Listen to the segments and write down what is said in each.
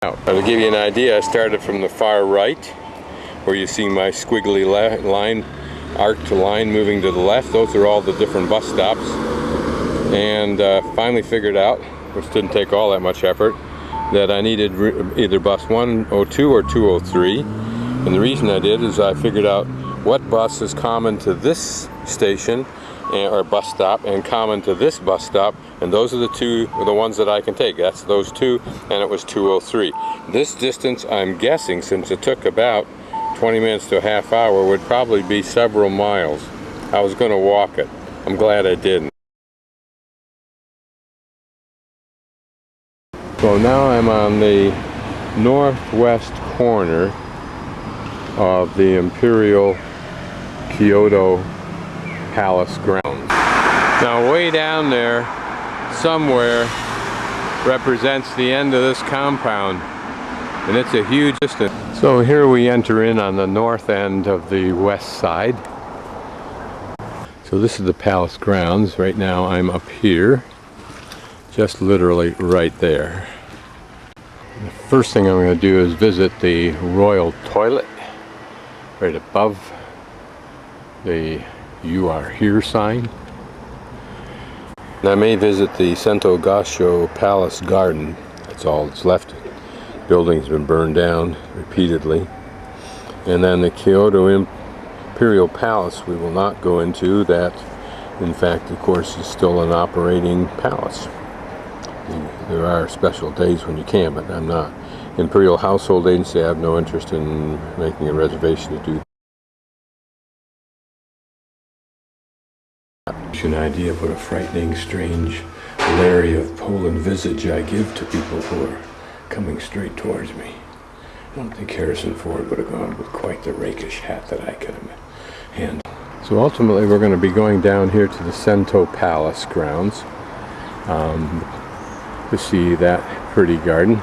Now, to give you an idea, I started from the far right, where you see my squiggly line, arced line moving to the left. Those are all the different bus stops. And finally figured out, which didn't take all that much effort, that I needed either bus 102 or 203. And the reason I did is I figured out what bus is common to this station or bus stop and common to this bus stop, and those are the ones that I can take. That's those two, and it was 203. This distance, I'm guessing, since it took about 20 minutes to a half hour, would probably be several miles. I was going to walk it. I'm glad I didn't. So now I'm on the northwest corner of the Imperial Kyoto Palace grounds. Now way down there somewhere represents the end of this compound, and it's a huge distance. So here we enter in on the north end of the west side. So this is the palace grounds. Right now I'm up here, just literally right there. The first thing I'm going to do is visit the royal toilet right above the "You Are Here" sign. And I may visit the Sento Gasho Palace Garden. That's all that's left. The building's been burned down repeatedly. And then the Kyoto Imperial Palace we will not go into. That, in fact, of course, is still an operating palace. There are special days when you can, but I'm not. Imperial Household Agency, I have no interest in making a reservation to do. An idea of what a frightening, strange, Larry of Poland visage I give to people who are coming straight towards me. I don't think Harrison Ford would have gone with quite the rakish hat that I could handle. So ultimately we're going to be going down here to the Sento Palace grounds to see that pretty garden.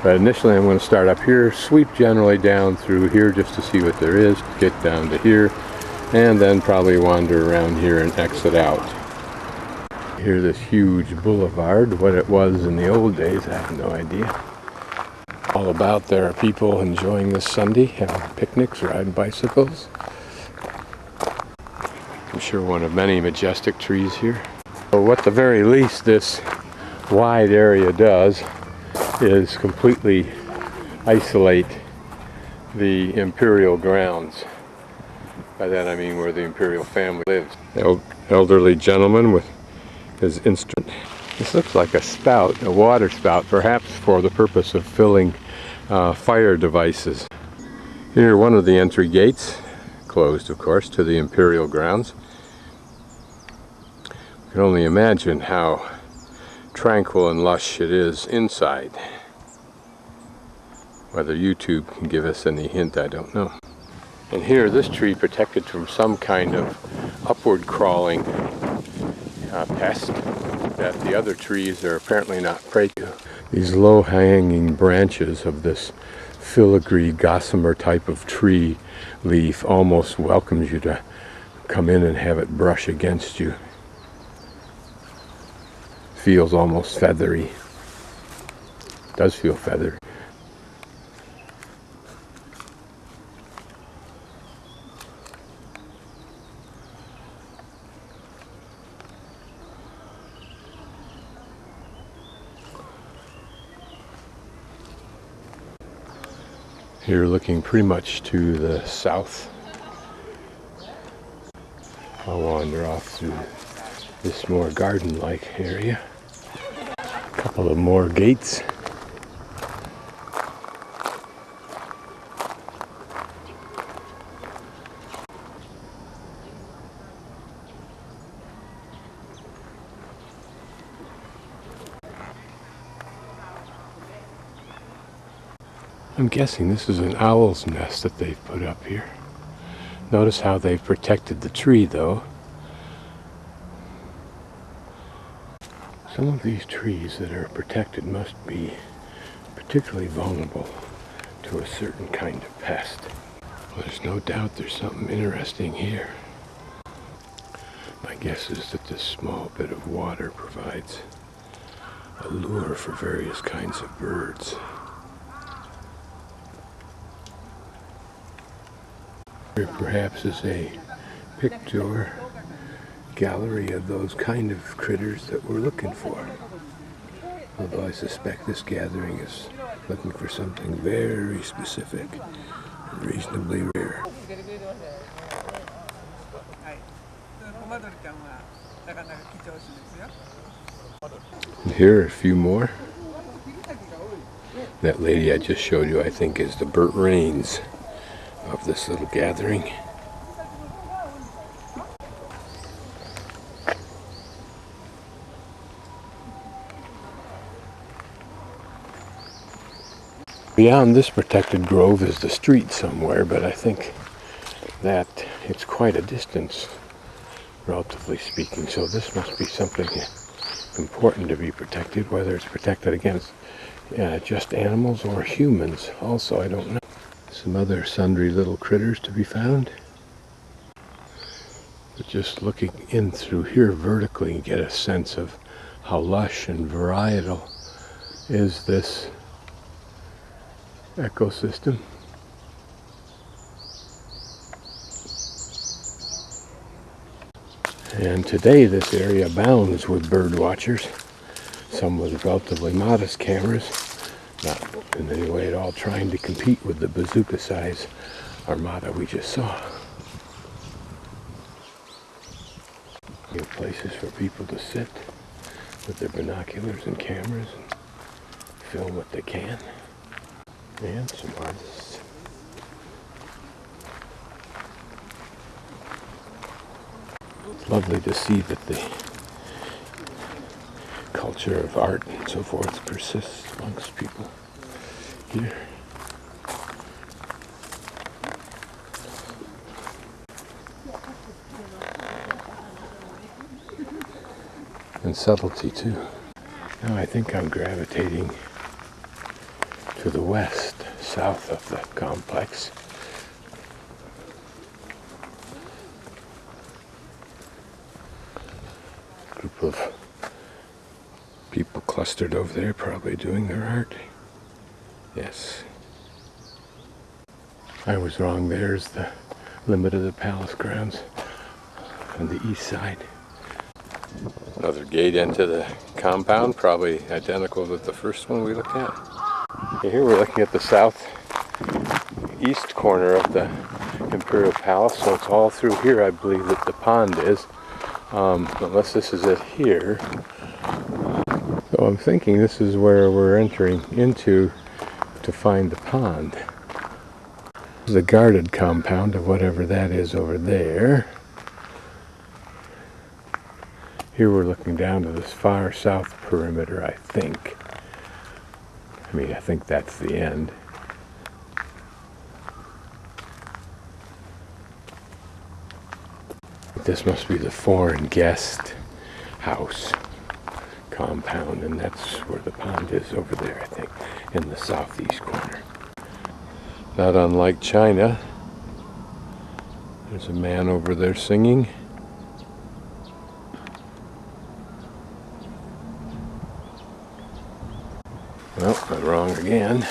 But initially I'm going to start up here, sweep generally down through here just to see what there is, get down to here, and then probably wander around here and exit out. Here, this huge boulevard, what it was in the old days, I have no idea. All about there are people enjoying this Sunday, having picnics, riding bicycles. I'm sure one of many majestic trees here. So at the very least this wide area does is completely isolate the imperial grounds. By that I mean where the imperial family lives. The elderly gentleman with his instrument. This looks like a spout, a water spout, perhaps for the purpose of filling fire devices. Here, one of the entry gates, closed of course, to the imperial grounds. You can only imagine how tranquil and lush it is inside. Whether YouTube can give us any hint, I don't know. And here, this tree protected from some kind of upward crawling pest that the other trees are apparently not prey to. These low-hanging branches of this filigree gossamer type of tree leaf almost welcomes you to come in and have it brush against you. Feels almost feathery. Does feel feathery. Here, looking pretty much to the south, I'll wander off through this more garden-like area. A couple of more gates. I'm guessing this is an owl's nest that they've put up here. Notice how they've protected the tree, though. Some of these trees that are protected must be particularly vulnerable to a certain kind of pest. Well, there's no doubt there's something interesting here. My guess is that this small bit of water provides a lure for various kinds of birds. Here perhaps is a picture gallery of those kind of critters that we're looking for. Although I suspect this gathering is looking for something very specific and reasonably rare. And here are a few more. That lady I just showed you, I think, is the Burt Raines of this little gathering. Beyond this protected grove is the street somewhere, but I think that it's quite a distance, relatively speaking, so this must be something important to be protected, whether it's protected against just animals or humans also, I don't know. Some other sundry little critters to be found. But just looking in through here vertically, you get a sense of how lush and varietal is this ecosystem. And today this area abounds with bird watchers, some with relatively modest cameras, not in any way at all trying to compete with the bazooka size armada we just saw. New places for people to sit with their binoculars and cameras and film what they can. And some artists. It's lovely to see that the culture of art and so forth persists amongst people here. And subtlety too. Now I think I'm gravitating to the west, south of the complex. Group of people clustered over there, probably doing their art. Yes. I was wrong. There's the limit of the palace grounds on the east side. Another gate into the compound, probably identical with the first one we looked at. Here we're looking at the southeast corner of the Imperial Palace, so it's all through here I believe that the pond is, unless this is it here. So I'm thinking this is where we're entering into to find the pond. The guarded compound of whatever that is over there. Here we're looking down to this far south perimeter, I think. I mean, I think that's the end. This must be the foreign guest house compound, and that's where the pond is over there, I think, in the southeast corner. Not unlike China. There's a man over there singing. Well, I'm wrong again.